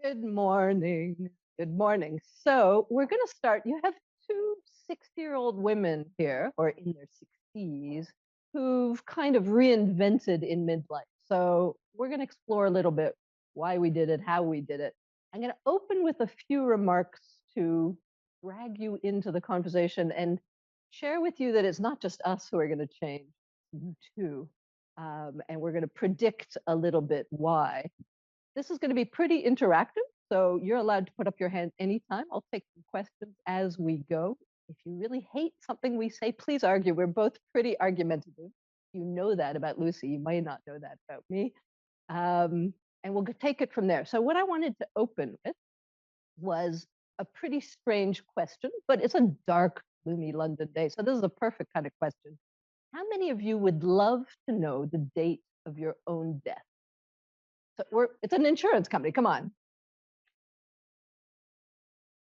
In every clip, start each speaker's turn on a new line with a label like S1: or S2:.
S1: Good morning. Good morning. So we're going to start. You have two 60-year-old women here, or in their 60s, who've kind of reinvented in midlife. So we're going to explore a little bit why we did it, how we did it. I'm going to open with a few remarks to drag you into the conversation and share with you that it's not just us who are going to change, you too. And we're going to predict a little bit why. This is going to be pretty interactive, so you're allowed to put up your hand anytime. I'll take some questions as we go. If you really hate something we say, please argue. We're both pretty argumentative. You know that about Lucy. You might not know that about me. And we'll take it from there. So what I wanted to open with was a pretty strange question, but it's a dark, gloomy London day. So this is a perfect kind of question. How many of you would love to know the date of your own death? So it's an insurance company. Come on.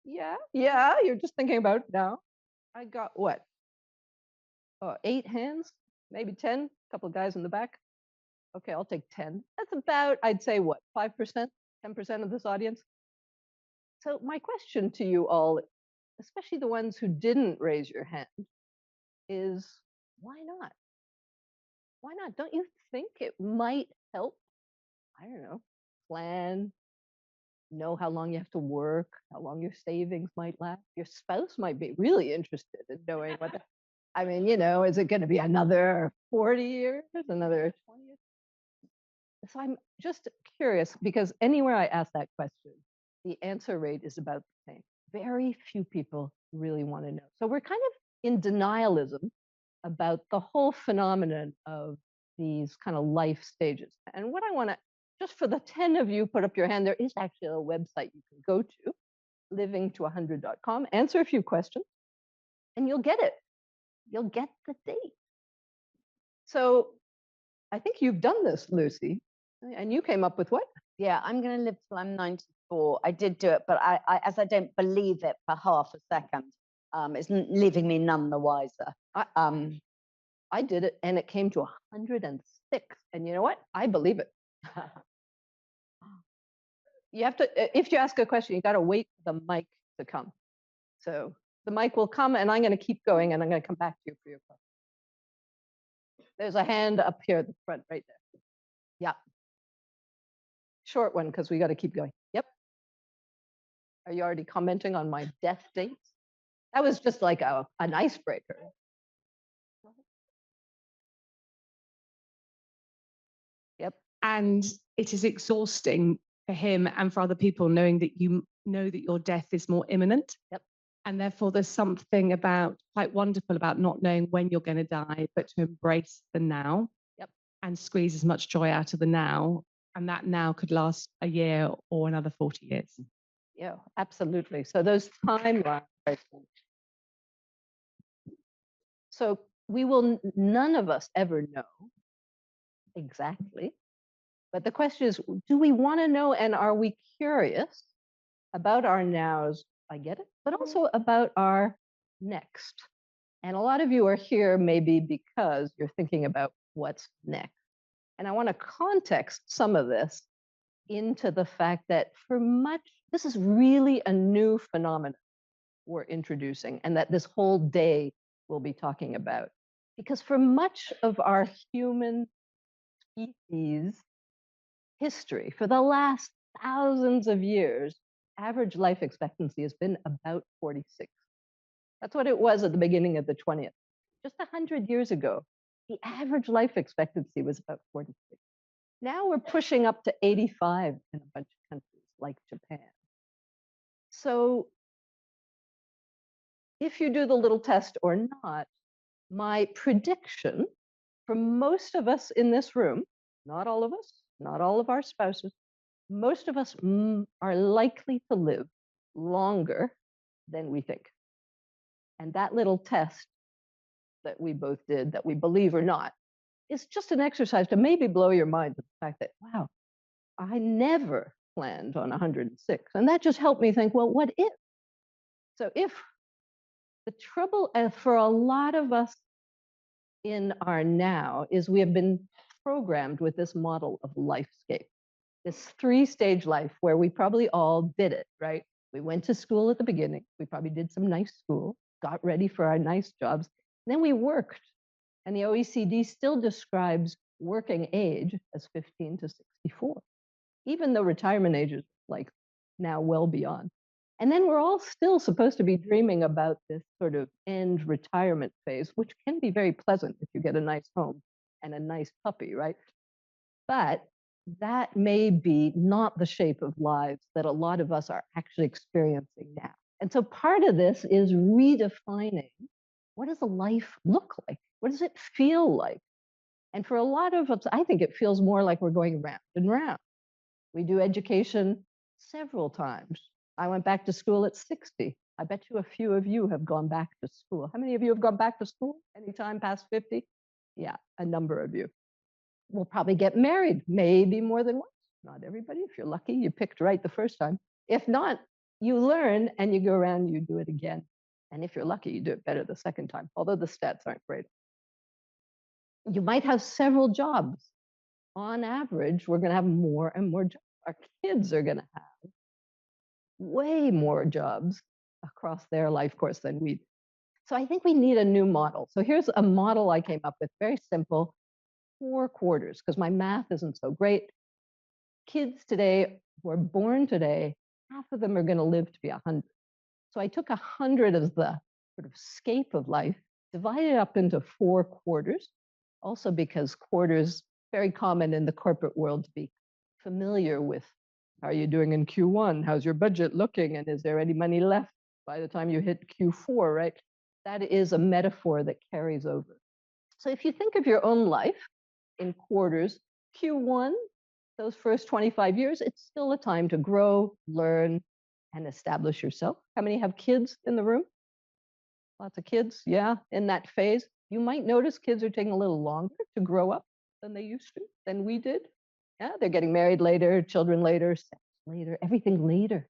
S1: Yeah, you're just thinking about it now. I got what? Oh, 8 hands, maybe 10, a couple of guys in the back. Okay, I'll take 10. That's about, I'd say what, 5%, 10% of this audience? So my question to you all, especially the ones who didn't raise your hand, is why not? Why not? Don't you think it might help? I don't know, plan, know how long you have to work, how long your savings might last. Your spouse might be really interested in knowing what the, I mean, is it going to be another 40 years, another 20 years? So I'm just curious because anywhere I ask that question, the answer rate is about the same. Very few people really want to know. So we're kind of in denialism about the whole phenomenon of these kind of life stages. And what I want to, just for the 10 of you put up your hand, there is actually a website you can go to, livingto100.com, answer a few questions, and you'll get it. You'll get the date. So I think you've done this, Lucy, and you came up with what?
S2: Yeah, I'm going to live till I'm 94. I did do it, but as I don't believe it for half a second, it's leaving me none the wiser.
S1: I did it, and it came to 106. And you know what? I believe it. You have to, if you ask a question, you got to wait for the mic to come. So the mic will come, and I'm going to keep going, and I'm going to come back to you for your question. There's a hand up here at the front right there. Yeah. Short one, because we got to keep going. Yep. Are you already commenting on my death dates? That was just like an icebreaker. Yep.
S3: And it is exhausting for him and for other people knowing that you know that your death is more imminent.
S1: Yep.
S3: And therefore, there's something quite wonderful about not knowing when you're going to die, but to embrace the now.
S1: Yep.
S3: And squeeze as much joy out of the now. And that now could last a year or another 40 years.
S1: Yeah, absolutely. So those timelines. So we will, none of us ever know exactly. But the question is, do we want to know, and are we curious about our nows? I get it, but also about our next. And a lot of you are here maybe because you're thinking about what's next. And I want to context some of this into the fact that for much, this is really a new phenomenon we're introducing, and that this whole day we'll be talking about. Because for much of our human species history, for the last thousands of years, average life expectancy has been about 46. That's what it was at the beginning of the 20th. Just 100 years ago, the average life expectancy was about 46. Now we're pushing up to 85 in a bunch of countries like Japan. So if you do the little test or not, my prediction for most of us in this room, not all of us, not all of our spouses, most of us are likely to live longer than we think. And that little test that we both did, that we believe or not, is just an exercise to maybe blow your mind with the fact that, wow, I never planned on 106. And that just helped me think, well, what if? So if the trouble for a lot of us in our now is we have been programmed with this model of lifescape, this 3-stage life where we probably all did it, right? We went to school at the beginning. We probably did some nice school, got ready for our nice jobs. Then we worked. And the OECD still describes working age as 15 to 64, even though retirement age is like now well beyond. And then we're all still supposed to be dreaming about this sort of end retirement phase, which can be very pleasant if you get a nice home and a nice puppy, right? But that may be not the shape of lives that a lot of us are actually experiencing now. And so part of this is redefining, what does a life look like? What does it feel like? And for a lot of us, I think it feels more like we're going round and round. We do education several times. I went back to school at 60. I bet you a few of you have gone back to school. How many of you have gone back to school anytime past 50? Yeah, a number of you. We'll probably get married, maybe more than once. Not everybody. If you're lucky, you picked right the first time. If not, you learn and you go around, you do it again. And if you're lucky, you do it better the second time, although the stats aren't great. You might have several jobs. On average, we're going to have more and more jobs. Our kids are going to have way more jobs across their life course than we do. So I think we need a new model. So here's a model I came up with, very simple, 4 quarters, because my math isn't so great. Kids today who are born today, half of them are going to live to be 100. So I took 100 as the sort of scape of life, divided up into 4 quarters, also because quarters, very common in the corporate world to be familiar with, how are you doing in Q1? How's your budget looking? And is there any money left by the time you hit Q4, right? That is a metaphor that carries over. So if you think of your own life in quarters, Q1, those first 25 years, it's still a time to grow, learn, and establish yourself. How many have kids in the room? Lots of kids, yeah, in that phase. You might notice kids are taking a little longer to grow up than they used to, than we did. Yeah, they're getting married later, children later, sex later, everything later.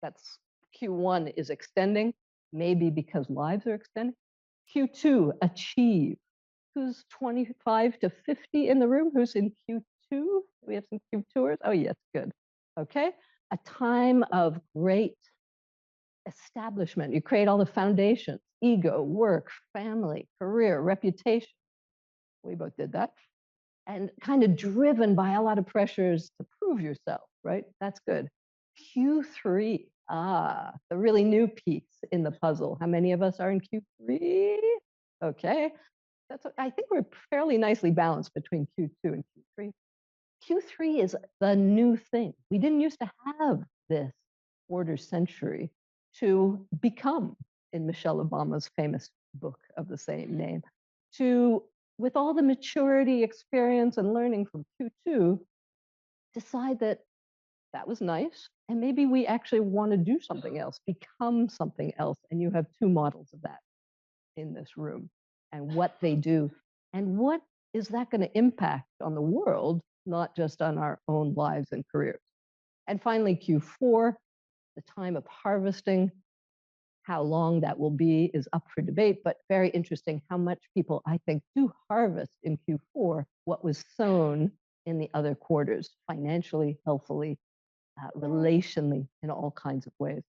S1: That's Q1 is extending, maybe because lives are extending. Q2, achieve. Who's 25 to 50 in the room? Who's in Q2? We have some Q2ers? Oh, yes, good. Okay. A time of great establishment. You create all the foundations, ego, work, family, career, reputation. We both did that. And kind of driven by a lot of pressures to prove yourself, right? That's good. Q3, the really new piece in the puzzle. How many of us are in Q3? Okay. I think we're fairly nicely balanced between Q2 and Q3. Q3 is the new thing. We didn't used to have this quarter century to become, in Michelle Obama's famous book of the same name, to, with all the maturity, experience, and learning from Q2, decide that that was nice, and maybe we actually want to do something else, become something else. And you have 2 models of that in this room, and what they do, and what is that going to impact on the world, not just on our own lives and careers. And finally, Q4, the time of harvesting. How long that will be is up for debate, but very interesting how much people, I think, do harvest in Q4 what was sown in the other quarters, financially, healthfully, relationally, in all kinds of ways.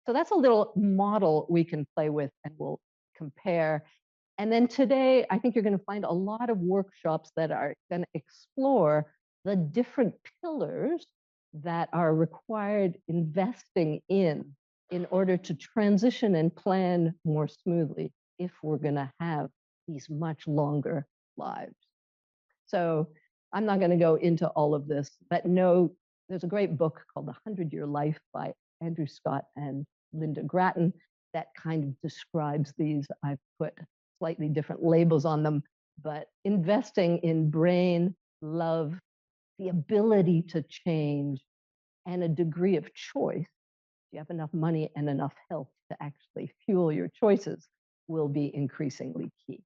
S1: So that's a little model we can play with and we'll compare. And then today, I think you're going to find a lot of workshops that are going to explore the different pillars that are required investing in order to transition and plan more smoothly if we're going to have these much longer lives. So I'm not going to go into all of this, but no, there's a great book called The 100-Year Life by Andrew Scott and Linda Grattan that kind of describes these. I've put slightly different labels on them, but investing in brain, love, the ability to change, and a degree of choice, if you have enough money and enough health to actually fuel your choices, will be increasingly key.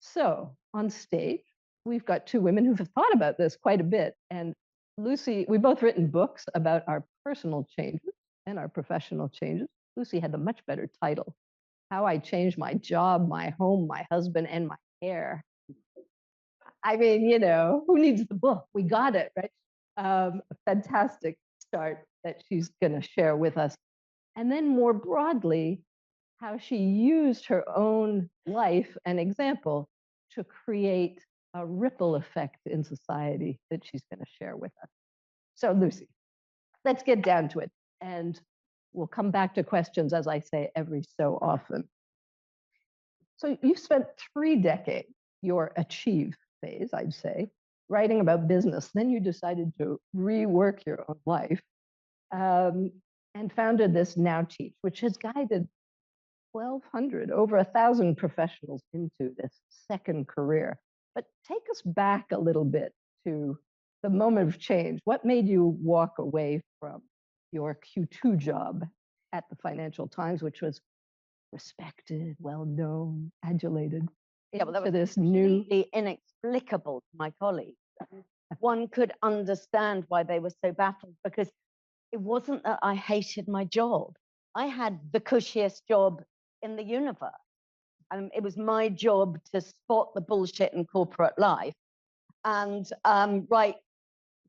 S1: So on stage, we've got 2 women who have thought about this quite a bit. And Lucy, we've both written books about our personal changes and our professional changes. Lucy had the much better title, How I Changed My Job, My Home, My Husband, and My Hair. I mean, you know, who needs the book? We got it, right? A fantastic start that she's going to share with us. And then more broadly, how she used her own life and example to create a ripple effect in society that she's going to share with us. So, Lucy, let's get down to it. And we'll come back to questions, as I say, every so often. So, you spent 3 decades, your achieve phase, I'd say, writing about business. Then you decided to rework your own life and founded this Now Teach, which has guided 1,200, over 1,000 professionals into this second career. But take us back a little bit to the moment of change. What made you walk away from your Q2 job at the Financial Times, which was respected, well-known, adulated,
S2: Yeah, well, that
S1: into
S2: was
S1: this new...
S2: completely inexplicable to my colleagues. One could understand why they were so baffled, because it wasn't that I hated my job. I had the cushiest job in the universe. It was my job to spot the bullshit in corporate life and write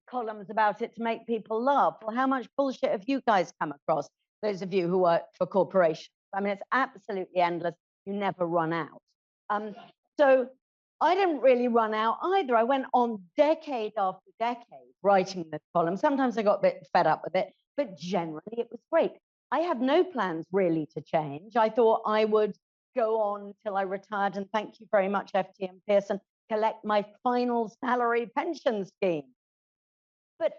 S2: columns about it to make people laugh. Well, how much bullshit have you guys come across, those of you who work for corporations? I mean, it's absolutely endless. You never run out. So I didn't really run out either. I went on decade after decade writing this column. Sometimes I got a bit fed up with it, but generally it was great. I had no plans really to change. I thought I would go on till I retired, and thank you very much, FT and Pearson, collect my final salary pension scheme. But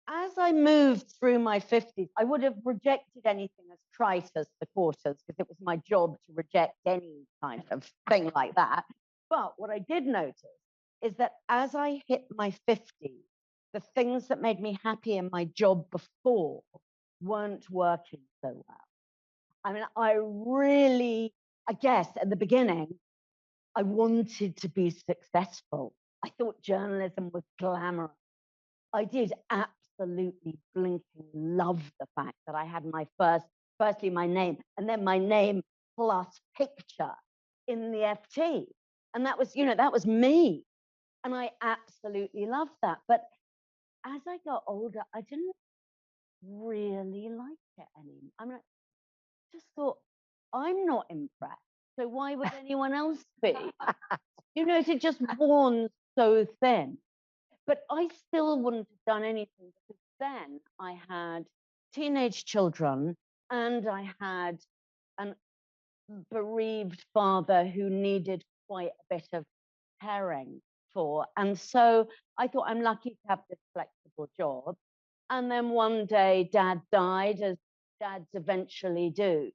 S2: as I moved through my 50s, I would have rejected anything as trite as the quarters, because it was my job to reject any kind of thing like that. But what I did notice is that as I hit my 50s, the things that made me happy in my job before weren't working so well. I mean, I guess at the beginning, I wanted to be successful. I thought journalism was glamorous. I did absolutely blinking love the fact that I had my firstly my name, and then my name plus picture in the FT. And that was, that was me. And I absolutely loved that. But as I got older, I didn't really like it anymore. I mean, I just thought, I'm not impressed. So why would anyone else be? It just worn so thin. But I still wouldn't have done anything, because then I had teenage children and I had an bereaved father who needed quite a bit of caring for. And so I thought, I'm lucky to have this flexible job. And then one day Dad died, as dads eventually do.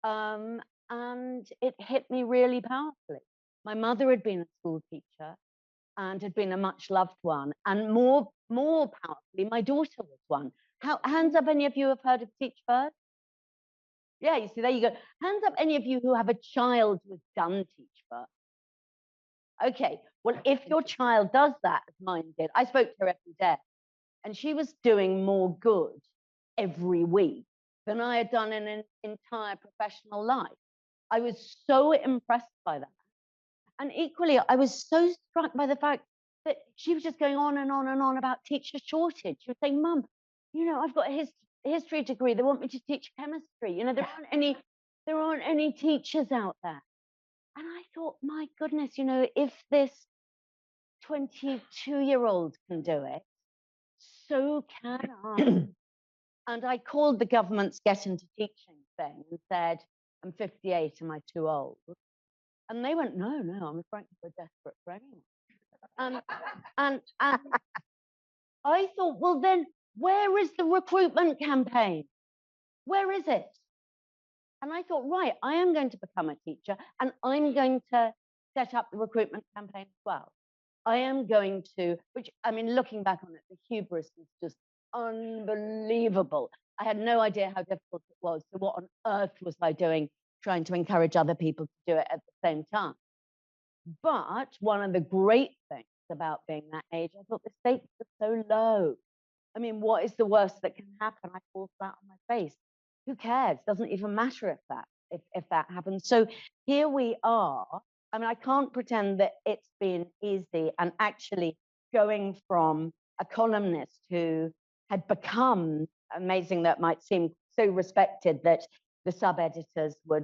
S2: And it hit me really powerfully. My mother had been a school teacher and had been a much loved one. And more powerfully, my daughter was one. Hands up, any of you have heard of Teach First? Yeah, you see, there you go. Hands up, any of you who have a child who has done Teach First. Okay, well, if your child does that, as mine did, I spoke to her every day, and she was doing more good every week than I had done in an entire professional life. I was so impressed by that. And equally, I was so struck by the fact that she was just going on and on and on about teacher shortage. She was saying, Mum, I've got a history degree. They want me to teach chemistry. There aren't any teachers out there. And I thought, my goodness, if this 22-year-old can do it, so can I. And I called the government's Get Into Teaching thing and said, I'm 58, am I too old? And they went, no, I'm frankly, we're desperate for anyone. And I thought, well, then where is the recruitment campaign? Where is it? And I thought, right, I am going to become a teacher, and I'm going to set up the recruitment campaign as well. I am going to, looking back on it, the hubris was just unbelievable. I had no idea how difficult it was. So what on earth was I doing trying to encourage other people to do it at the same time? But one of the great things about being that age, I thought the stakes are so low. I mean, what is the worst that can happen? I fall flat on my face. Who cares? Doesn't even matter if that happens. So here we are. I mean, I can't pretend that it's been easy. And actually going from a columnist who had become, amazing that might seem so respected, that the sub-editors would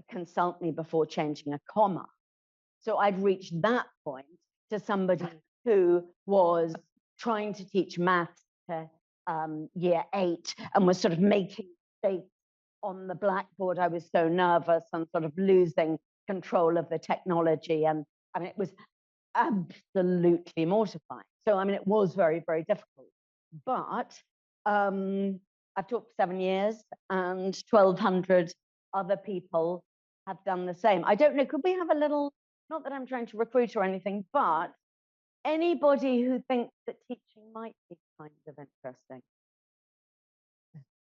S2: consult me before changing a comma. So I'd reached that point to somebody who was trying to teach maths to year 8 and was sort of making mistakes on the blackboard. I was so nervous and sort of losing control of the technology. And I mean, it was absolutely mortifying. So, I mean, it was very, very difficult. But I've taught for 7 years, and 1,200 other people have done the same. I don't know, could we have a little, not that I'm trying to recruit or anything, but anybody who thinks that teaching might be kind of interesting.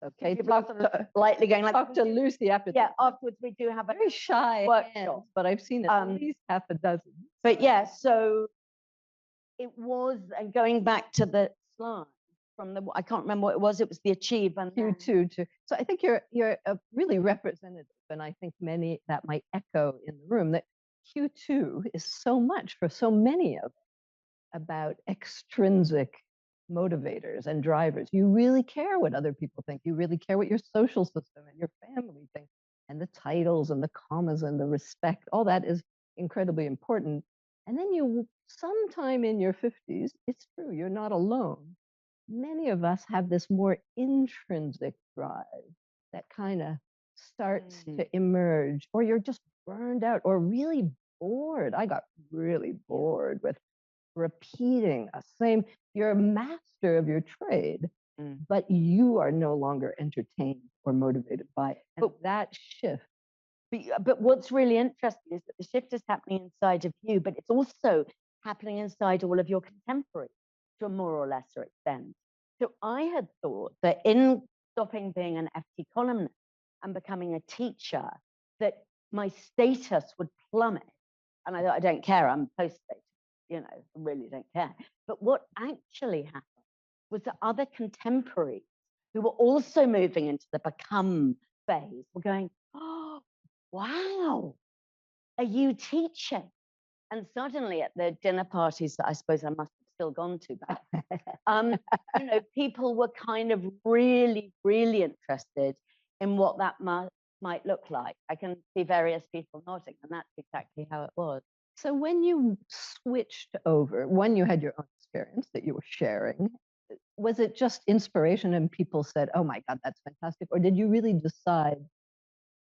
S1: Okay,
S2: People are sort of lightly going like,
S1: talk to Lucy after
S2: yeah,
S1: this.
S2: afterwards we do have a
S1: Very shy
S2: workshop.
S1: hands, but I've seen at least half a dozen.
S2: But yeah, so it was, and going back to the slide from the, I can't remember what it was the Achieve and
S1: You too. So I think you're really representative, and I think many that might echo in the room that Q2 is so much for so many of us about extrinsic motivators and drivers. You really care what other people think. You really care what your social system and your family think, and the titles and the commas and the respect. All that is incredibly important. And then you, sometime in your 50s, it's true, you're not alone. Many of us have this more intrinsic drive that kind of starts to emerge, or you're just burned out or really bored. I got really bored with repeating a same, you're a master of your trade, but you are no longer entertained or motivated by it. And that shift.
S2: But what's really interesting is that the shift is happening inside of you, but it's also happening inside all of your contemporaries to a more or lesser extent. So I had thought that in stopping being an FT columnist and becoming a teacher, that my status would plummet. And I thought, I don't care, I'm post-status, you know, I really don't care. But what actually happened was that other contemporaries who were also moving into the become phase were going, oh, wow, are you teaching? And suddenly at the dinner parties that I suppose I must have still gone to back, you know, people were kind of really, really interested in what that might look like. I can see various people nodding, and that's exactly how it was.
S1: So when you switched over, when you had your own experience that you were sharing, was it just inspiration and people said, oh my God, that's fantastic? Or did you really decide,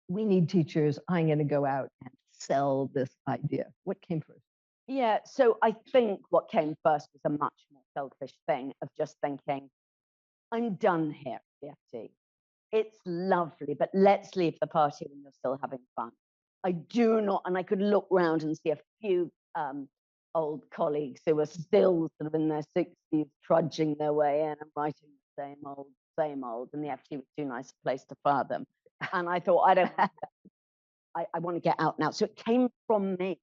S1: we need teachers, I'm going to go out and sell this idea? What came first?
S2: Yeah, so I think what came first was a much more selfish thing of just thinking, I'm done here at the FT. It's lovely, but let's leave the party when you're still having fun. I do not, and I could look round and see a few old colleagues who were still sort of in their 60s, trudging their way in and writing the same old, and the FT was too nice a place to fire them. And I thought, I don't want to, I want to get out now. So it came from me.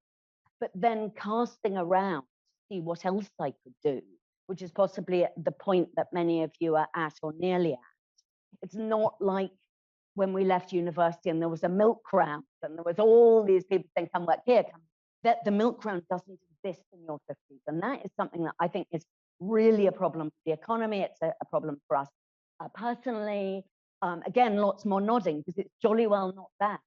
S2: But then casting around to see what else I could do, which is possibly at the point that many of you are at or nearly at. It's not like when we left university and there was a milk round and there was all these people saying, come work here, come. That the milk round doesn't exist in your 50s. And that is something that I think is really a problem for the economy. It's a problem for us personally. Again, lots more nodding because it's jolly well not that.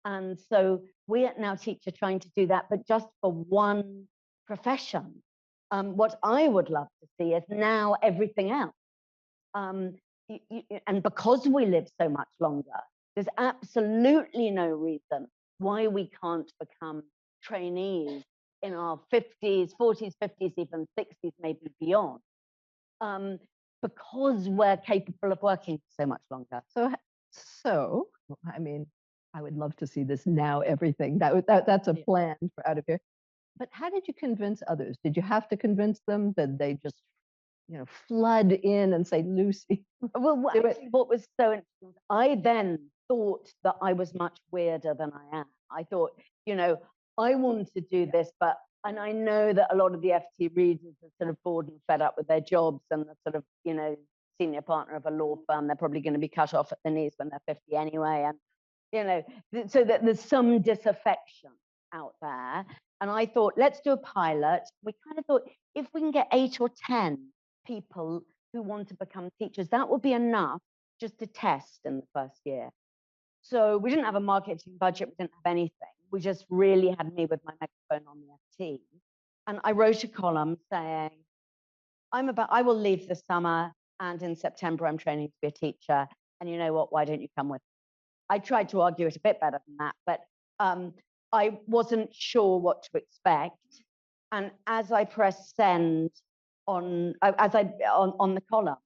S2: And so we at Now Teach are trying to do that, but just for one profession. What I would love to see is now everything else. And because we live so much longer, there's absolutely no reason why we can't become trainees in our 50s, 40s, 50s, even 60s, maybe beyond, because we're capable of working so much longer.
S1: So, I mean, I would love to see this now everything. That's a plan for out of here. But how did you convince others? Did you have to convince them? Did they just, you know, flood in and say, Lucy?
S2: Well, actually, what was so interesting, I then thought that I was much weirder than I am. I thought, you know, I want to do this, but, and I know that a lot of the FT readers are sort of bored and fed up with their jobs and the sort of, you know, senior partner of a law firm, they're probably going to be cut off at the knees when they're 50 anyway. And, you know, so that there's some disaffection out there. And I thought, let's do a pilot. We kind of thought, if we can get 8 or 10 people who want to become teachers. That would be enough just to test in the first year. So we didn't have a marketing budget, we didn't have anything. We just really had me with my microphone on the FT. And I wrote a column saying, I will leave this summer, and in September I'm training to be a teacher. And you know what, why don't you come with me? I tried to argue it a bit better than that, but I wasn't sure what to expect. And as I pressed send on the column,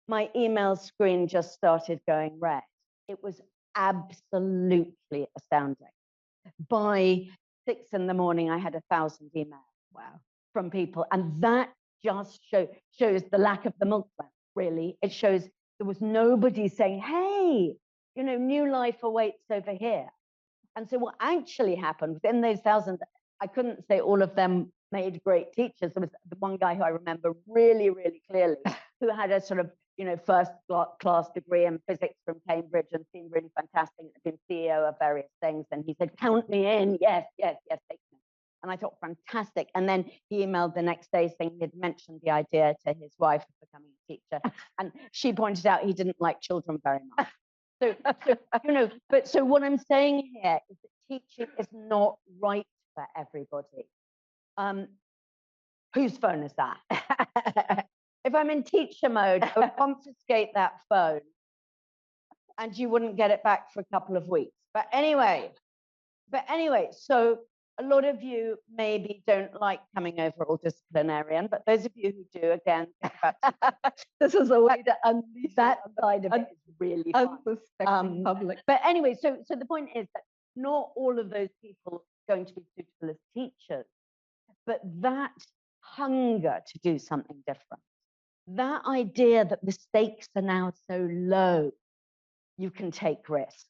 S2: my email screen just started going red. It was absolutely astounding. By 6 a.m, I had 1,000 emails.
S1: Wow.
S2: From people, and that just shows the lack of the milkman. Really, it shows there was nobody saying, "Hey, you know, new life awaits over here." And so, what actually happened within those 1,000, I couldn't say all of them made great teachers. There was the one guy who I remember really, really clearly, who had a sort of, you know, first class degree in physics from Cambridge and seemed really fantastic, had been CEO of various things. And he said, "Count me in. Yes, yes, yes, take me." And I thought, fantastic. And then he emailed the next day saying he'd mentioned the idea to his wife of becoming a teacher. And she pointed out he didn't like children very much. So you know, but so what I'm saying here is that teaching is not right for everybody. Whose phone is that? If I'm in teacher mode, I would confiscate that phone and you wouldn't get it back for a couple of weeks. But anyway, so a lot of you maybe don't like coming over all disciplinarian, but those of you who do, again, think about
S1: This is a way to unleash
S2: that side of it is really fun.
S1: unsuspecting public.
S2: But anyway, so the point is that not all of those people are going to be suitable as teachers, but that hunger to do something different, that idea that the stakes are now so low, you can take risks.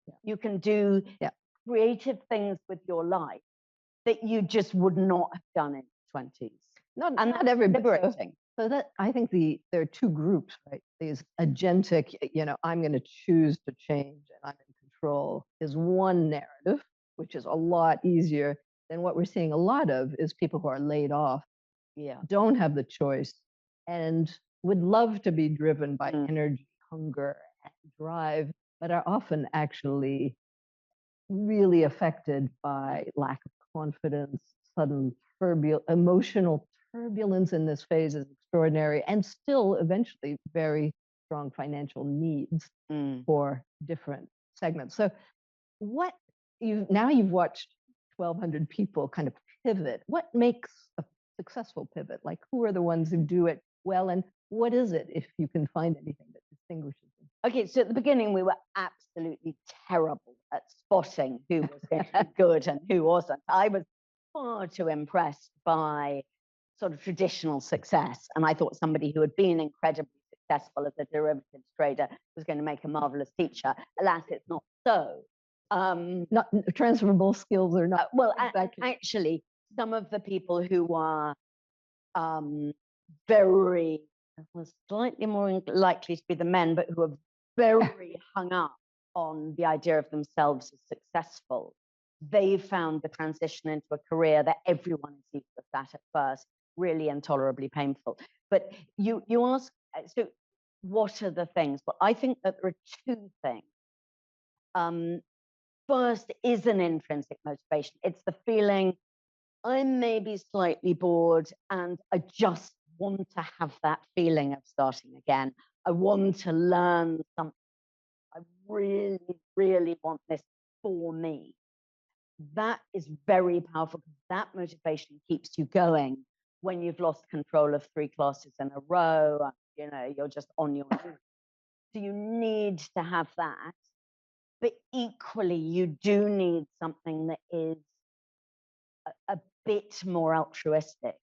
S1: Yeah.
S2: You can do creative things with your life that you just would not have done in your 20s.
S1: Not everybody.
S2: Liberating.
S1: So that, I think there are two groups, right? These agentic, you know, I'm going to choose to change and I'm in control is one narrative, which is a lot easier than what we're seeing a lot of is people who are laid off, don't have the choice, and would love to be driven by energy, hunger, and drive, but are often actually really affected by lack of confidence, sudden emotional turbulence in this phase is extraordinary, and still eventually very strong financial needs for different segments. So what you've watched 1,200 people kind of pivot. What makes a successful pivot? Like, who are the ones who do it well, and what is it, if you can find anything that distinguishes them?
S2: Okay, so at the beginning, we were absolutely terrible at spotting who was going to be good and who wasn't. I was far too impressed by sort of traditional success, and I thought somebody who had been incredibly successful as a derivatives trader was going to make a marvelous teacher. Alas, it's not so.
S1: Not transferable skills are not.
S2: Well, actually, some of the people who are very, well, slightly more likely to be the men, but who are very hung up on the idea of themselves as successful, they found the transition into a career that everyone is used to that at first really intolerably painful. But you ask, so what are the things? Well, I think that there are two things. First is an intrinsic motivation. It's the feeling I'm maybe slightly bored and I just want to have that feeling of starting again. I want to learn something. I really, really want this for me. That is very powerful because that motivation keeps you going when you've lost control of 3 classes in a row. And, you know, you're just on your own. So you need to have that. But equally, you do need something that is a bit more altruistic.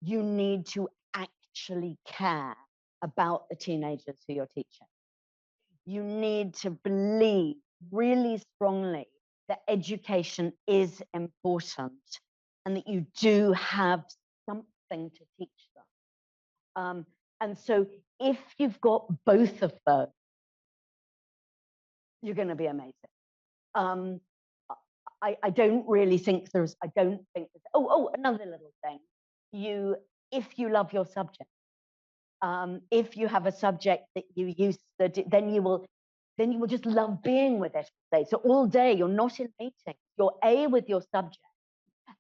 S2: You need to actually care about the teenagers who you're teaching. You need to believe really strongly that education is important and that you do have something to teach them. And so if you've got both of those, you're going to be amazing. I don't really think there's, another little thing. if you love your subject. If you have a subject that you used to do, then you will just love being with it all day. So all day you're not in meetings. You're A, with your subject,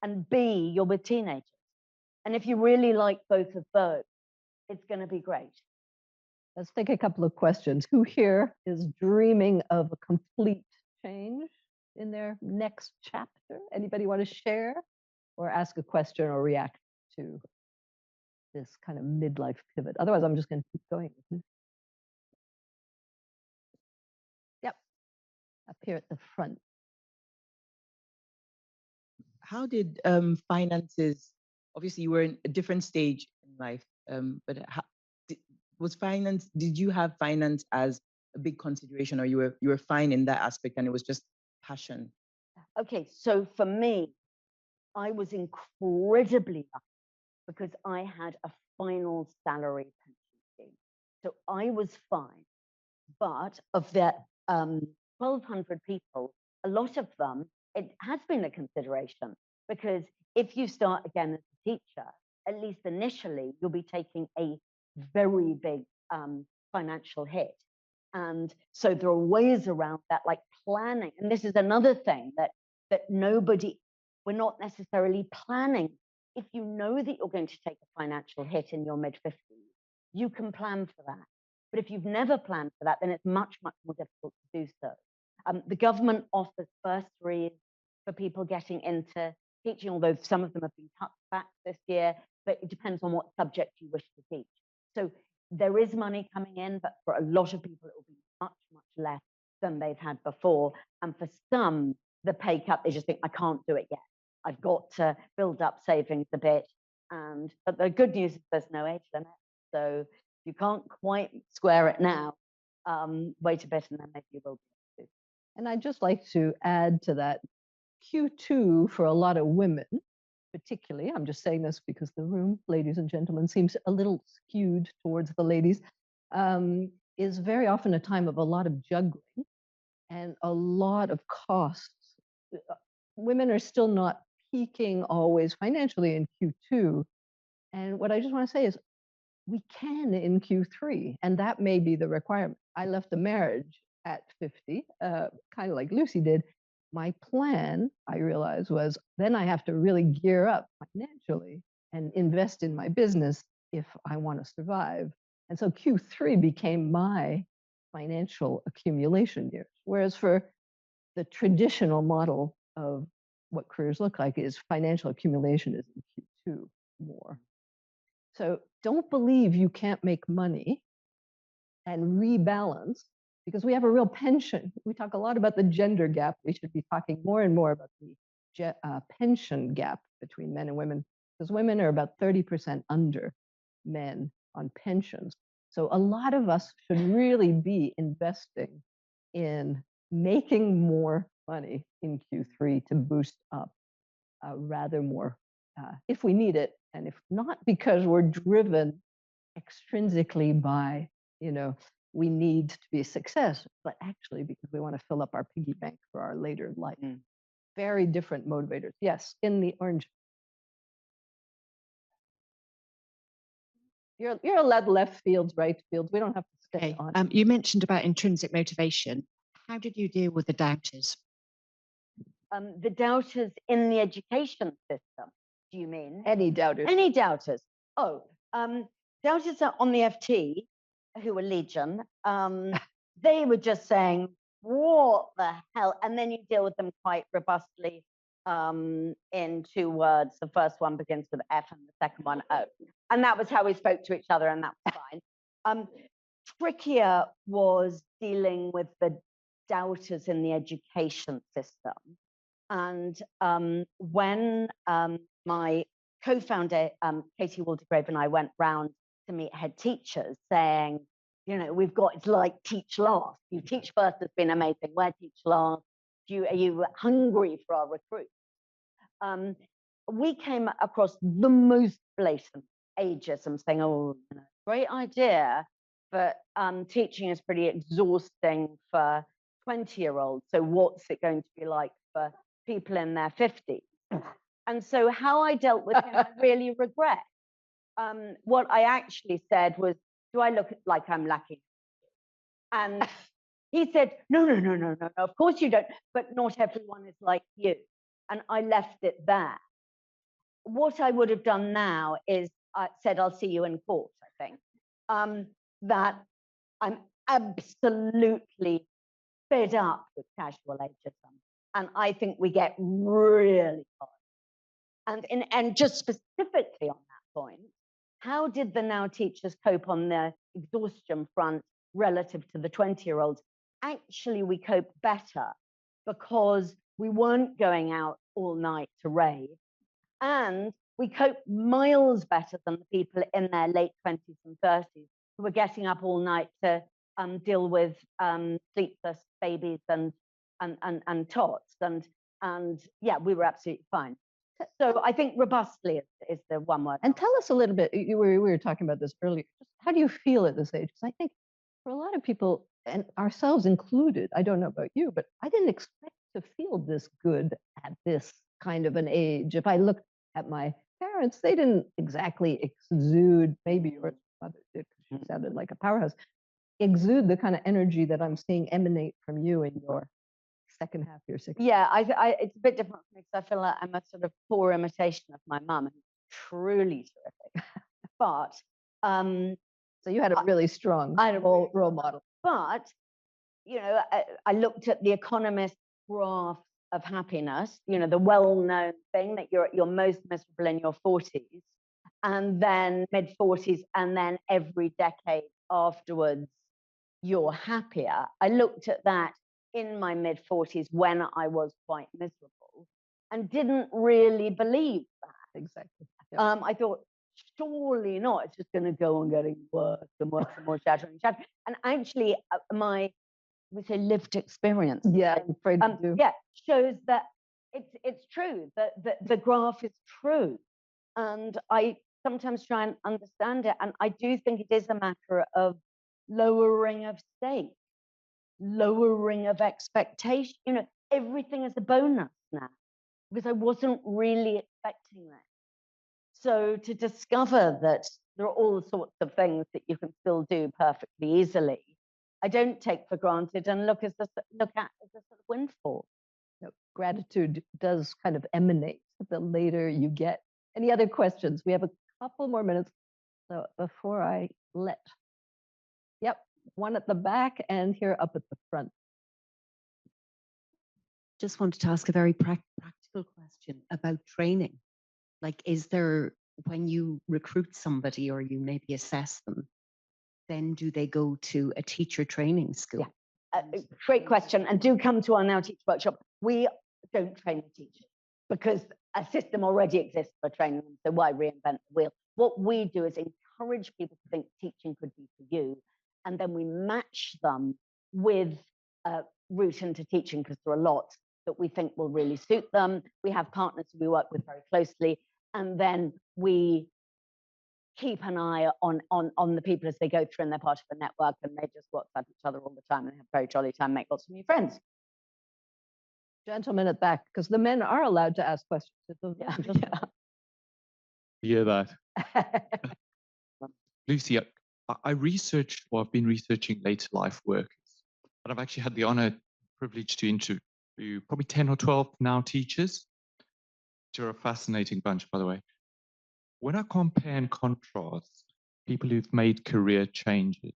S2: and B, you're with teenagers. And if you really like both of those, it's going to be great.
S1: Let's take a couple of questions. Who here is dreaming of a complete change in their next chapter? Anybody want to share or ask a question or react to this kind of midlife pivot? Otherwise, I'm just going to keep going. Yep, up here at the front.
S4: How did finances, obviously you were in a different stage in life, but did you have finance as a big consideration, or you were fine in that aspect and it was just passion?
S2: Okay, so for me, I was incredibly lucky because I had a final salary pension scheme. So I was fine. But of that 1,200 people, a lot of them, it has been a consideration, because if you start again as a teacher, at least initially, you'll be taking a very big financial hit. And so there are ways around that, like planning. And this is another thing that we're not necessarily planning. If you know that you're going to take a financial hit in your mid-50s, you can plan for that. But if you've never planned for that, then it's much, much more difficult to do so. The government offers bursaries for people getting into teaching, although some of them have been cut back this year, but it depends on what subject you wish to teach. So there is money coming in, but for a lot of people, it will be much, much less than they've had before. And for some, the pay cut, they just think, I can't do it yet. I've got to build up savings a bit. But the good news is there's no age limit. So you can't quite square it now, wait a bit and then maybe you will be able to.
S1: And I'd just like to add to that, Q2 for a lot of women, particularly, I'm just saying this because the room, ladies and gentlemen, seems a little skewed towards the ladies, is very often a time of a lot of juggling and a lot of costs. Women are still not peaking always financially in Q2. And what I just want to say is, we can in Q3, and that may be the requirement. I left a marriage at 50, kind of like Lucy did. My plan, I realized, was then I have to really gear up financially and invest in my business if I want to survive. And so Q3 became my financial accumulation year. Whereas for the traditional model of what careers look like is financial accumulation is in Q2 more. So don't believe you can't make money and rebalance, because we have a real pension. We talk a lot about the gender gap. We should be talking more and more about the pension gap between men and women, because women are about 30% under men on pensions. So a lot of us should really be investing in making more money in Q3 to boost up rather more if we need it, and if not because we're driven extrinsically by, we need to be a success, but actually because we want to fill up our piggy bank for our later life. Very different motivators. Yes, in the orange. You're allowed left fields, right fields. We don't have to stay on.
S5: You mentioned about intrinsic motivation. How did you deal with the doubters?
S2: The doubters in the education system, do you mean?
S1: Any doubters.
S2: Any doubters. Oh, doubters are on the FT, who were legion. They were just saying, what the hell? And then you deal with them quite robustly in 2 words. The first one begins with F and the second one O. And that was how we spoke to each other, and that was fine. Trickier was dealing with the doubters in the education system. And when my co-founder, Katie Waldegrave, and I went round to meet head teachers saying, we've got, it's like teach last. You teach first has been amazing. Where teach last? Are you hungry for our recruits? We came across the most blatant ageism, saying, oh, great idea, but teaching is pretty exhausting for 20-year-olds. So what's it going to be like for people in their 50s? And so how I dealt with him, I really regret. what I actually said was, do I look like I'm lacking? And he said, no, no, no, no, no, no, of course you don't, but not everyone is like you. And I left it there. What I would have done now is I said, I'll see you in court, I think. That I'm absolutely fed up with casual ageism. And I think we get really hard. And just specifically on that point, how did the now teachers cope on the exhaustion front relative to the 20-year-olds? Actually, we coped better because we weren't going out all night to rave. And we coped miles better than the people in their late 20s and 30s who were getting up all night to deal with sleepless babies and tots. And yeah, we were absolutely fine. So I think robustly is the one word.
S1: And tell us a little bit, we were talking about this earlier, just how do you feel at this age? Because I think for a lot of people, and ourselves included, I don't know about you, but I didn't expect to feel this good at this kind of an age. If I look at my parents, they didn't exactly exude, maybe your mother did, because she sounded like a powerhouse, exude the kind of energy that I'm seeing emanate from you in your second half of your 60s.
S2: Yeah, it's a bit different for me because I feel like I'm a sort of poor imitation of my mum, who's truly terrific. But
S1: so you had a really strong role model.
S2: But you know, I looked at the Economist graph of happiness. You know, the well-known thing that you're most miserable in your 40s, and then mid-40s, and then every decade afterwards, you're happier. I looked at that in my mid-40s when I was quite miserable and didn't really believe that.
S1: Exactly.
S2: Yep. I thought, surely not. It's just going to go on getting worse and worse and more shattering. And actually, we say lived experience.
S1: Yeah, I'm afraid to do.
S2: Yeah, shows that it's true, that the graph is true. And I sometimes try and understand it. And I do think it is a matter of lowering of stakes, lowering of expectation. You know, everything is a bonus now because I wasn't really expecting that. So to discover that there are all sorts of things that you can still do perfectly easily, I don't take for granted and look at as a sort of windfall.
S1: Gratitude does kind of emanate the later you get. Any other questions? We have a couple more minutes so before I let. Yep, one at the back and here up at the front.
S5: Just wanted to ask a very practical question about training. Like, is there, when you recruit somebody or you maybe assess them, then do they go to a teacher training school?
S2: Yeah, great question. And do come to our Now Teach workshop. We don't train the teachers because a system already exists for training them. So why reinvent the wheel? What we do is encourage people to think teaching could be for you. And then we match them with a route into teaching because there are lots that we think will really suit them. We have partners who we work with very closely. And then we keep an eye on the people as they go through and they're part of a network and they just WhatsApp each other all the time and have a very jolly time, make lots of new friends.
S1: Gentlemen at back, because the men are allowed to ask questions.
S2: Yeah.
S6: Hear that. Lucy, I've been researching later life workers, and I've actually had the honor, privilege to interview probably 10 or 12 now teachers, which are a fascinating bunch, by the way. When I compare and contrast people who've made career changes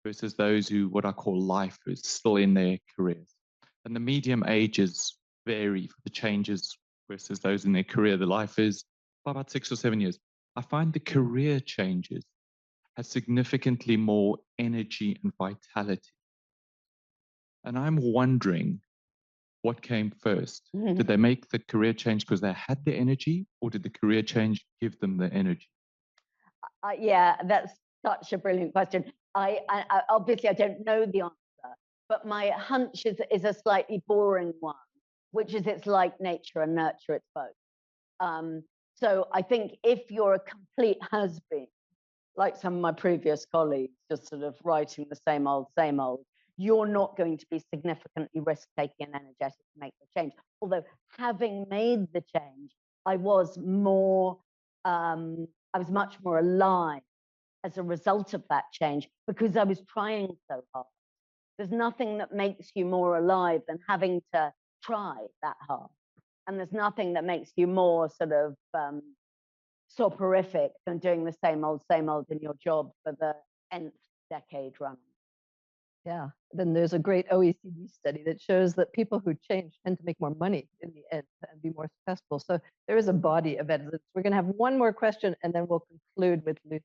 S6: versus those who, what I call lifers, still in their careers, and the medium ages vary for the changes versus those in their career, the lifers, by about 6 or 7 years. I find the career changes have significantly more energy and vitality. And I'm wondering what came first. Did they make the career change because they had the energy, or did the career change give them the energy?
S2: Yeah, that's such a brilliant question. I obviously I don't know the answer, but my hunch is a slightly boring one, which is it's like nature and nurture, it's both. So I think if you're a complete has-been, like some of my previous colleagues, just sort of writing the same old, you're not going to be significantly risk-taking and energetic to make the change. Although having made the change, I was more I was much more alive as a result of that change because I was trying so hard. There's nothing that makes you more alive than having to try that hard. And there's nothing that makes you more sort of soporific than doing the same old in your job for the nth decade running.
S1: Yeah. Then there's a great OECD study that shows that people who change tend to make more money in the end and be more successful. So there is a body of evidence. We're going to have one more question and then we'll conclude with Lucy.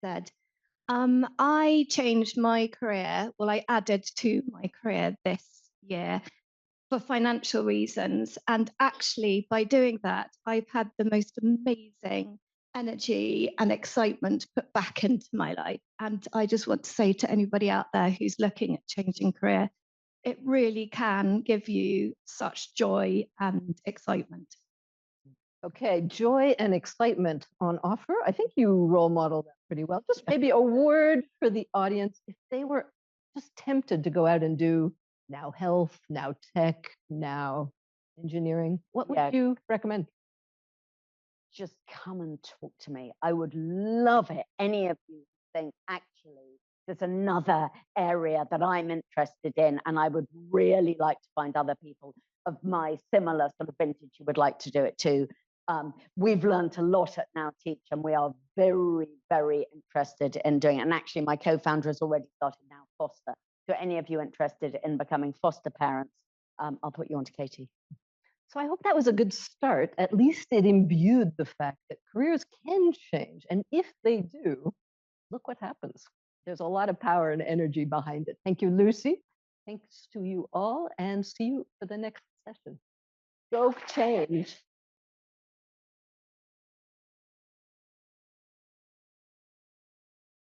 S7: Said, I changed my career. Well, I added to my career this year for financial reasons. And actually, by doing that, I've had the most amazing energy and excitement put back into my life. And I just want to say to anybody out there who's looking at changing career, it really can give you such joy and excitement.
S1: Okay, joy and excitement on offer. I think you role model that pretty well. Just maybe a word for the audience if they were just tempted to go out and do now health, now tech, now engineering. What would you recommend?
S2: Just come and talk to me. I would love it. Any of you think actually there's another area that I'm interested in and I would really like to find other people of my similar sort of vintage who would like to do it too. We've learned a lot at Now Teach and we are very, very interested in doing it. And actually my co-founder has already started Now Foster. So any of you interested in becoming foster parents, I'll put you on to Katie.
S1: So I hope that was a good start. At least it imbued the fact that careers can change. And if they do, look what happens. There's a lot of power and energy behind it. Thank you, Lucy. Thanks to you all and see you for the next session. Go change.